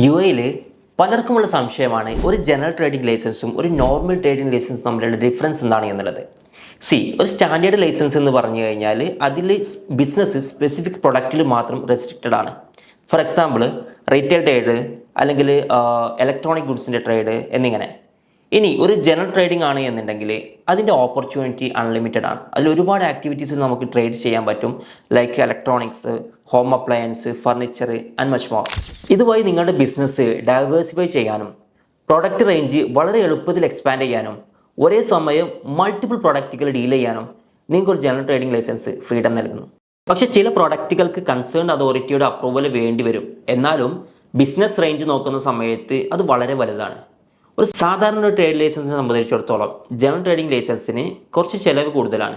യുഎയിൽ പലർക്കുമുള്ള സംശയമാണ് ഒരു general trading ലൈസൻസും ഒരു നോർമൽ ട്രേഡിംഗ് ലൈസൻസും തമ്മിലുള്ള ഡിഫറൻസ് എന്താണ് എന്നുള്ളത്. ഒരു സ്റ്റാൻഡേർഡ് ലൈസൻസ് എന്ന് പറഞ്ഞു കഴിഞ്ഞാൽ അതിൽ ബിസിനസ് സ്പെസിഫിക് പ്രൊഡക്റ്റിൽ മാത്രം റെസ്ട്രിക്റ്റഡ് ആണ്. ഫോർ എക്സാമ്പിൾ റീറ്റെയിൽ ട്രേഡ് അല്ലെങ്കിൽ ഇലക്ട്രോണിക് ഗുഡ്സിൻ്റെ ട്രേഡ് എന്നിങ്ങനെ. ഇനി ഒരു ജനറൽ ട്രേഡിംഗ് ആണ് എന്നുണ്ടെങ്കിൽ അതിൻ്റെ ഓപ്പർച്യൂണിറ്റി അൺലിമിറ്റഡ് ആണ്. അതിൽ ഒരുപാട് ആക്ടിവിറ്റീസ് നമുക്ക് ട്രേഡ് ചെയ്യാൻ പറ്റും, like electronics, home appliance, furniture and much more. ഇതുവഴി നിങ്ങളുടെ ബിസിനസ് ഡൈവേഴ്സിഫൈ ചെയ്യാനും പ്രൊഡക്റ്റ് റേഞ്ച് വളരെ എളുപ്പത്തിൽ എക്സ്പാൻഡ് ചെയ്യാനും ഒരേ സമയം മൾട്ടിപ്പിൾ പ്രൊഡക്റ്റുകൾ ഡീൽ ചെയ്യാനും നിങ്ങൾക്ക് ഒരു ജനറൽ ട്രേഡിംഗ് ലൈസൻസ് ഫ്രീഡം നൽകുന്നു. പക്ഷേ ചില പ്രൊഡക്റ്റുകൾക്ക് കൺസേൺ അതോറിറ്റിയുടെ അപ്രൂവൽ വേണ്ടി വരും. എന്നാലും ബിസിനസ് റേഞ്ച് നോക്കുന്ന സമയത്ത് അത് വളരെ വലുതാണ്. ഒരു സാധാരണ ട്രേഡ് ലൈസൻസിനെ സംബന്ധിച്ചിടത്തോളം ജനറൽ ട്രേഡിംഗ് ലൈസൻസിന് കുറച്ച് ചിലവ് കൂടുതലാണ്.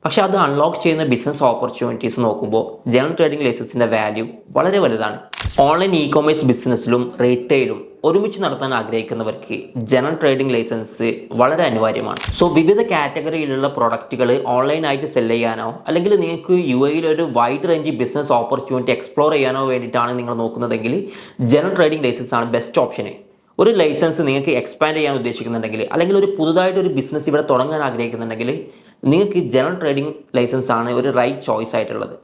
പക്ഷേ അത് അൺലോക്ക് ചെയ്യുന്ന ബിസിനസ് ഓപ്പർച്യൂണിറ്റീസ് നോക്കുമ്പോൾ ജനറൽ ട്രേഡിംഗ് ലൈസൻസിൻ്റെ വാല്യൂ വളരെ വലുതാണ്. ഓൺലൈൻ ഇ കൊമേഴ്സ് ബിസിനസ്സിലും റീറ്റെയിലും ഒരുമിച്ച് നടത്താൻ ആഗ്രഹിക്കുന്നവർക്ക് ജനറൽ ട്രേഡിംഗ് ലൈസൻസ് വളരെ അനിവാര്യമാണ്. വിവിധ കാറ്റഗറിയിലുള്ള പ്രൊഡക്റ്റുകൾ ഓൺലൈനായിട്ട് സെല് ചെയ്യാനോ അല്ലെങ്കിൽ നിങ്ങൾക്ക് യുഎയിൽ ഒരു wide range business opportunity explore ചെയ്യാനോ വേണ്ടിയിട്ടാണ് നിങ്ങൾ നോക്കുന്നതെങ്കിൽ ജനറൽ ട്രേഡിംഗ് ലൈസൻസ് ആണ് ബെസ്റ്റ് ഓപ്ഷന്. ഒരു ലൈസൻസ് നിങ്ങൾക്ക് എക്സ്പാൻഡ് ചെയ്യാൻ ഉദ്ദേശിക്കുന്നുണ്ടെങ്കിൽ അല്ലെങ്കിൽ ഒരു പുതുതായിട്ട് ഒരു ബിസിനസ് ഇവിടെ തുടങ്ങാൻ ആഗ്രഹിക്കുന്നുണ്ടെങ്കിൽ നിങ്ങൾക്ക് ജനറൽ ട്രേഡിംഗ് ലൈസൻസ് ആണ് ഒരു റൈറ്റ് ചോയ്സ് ആയിട്ടുള്ളത്.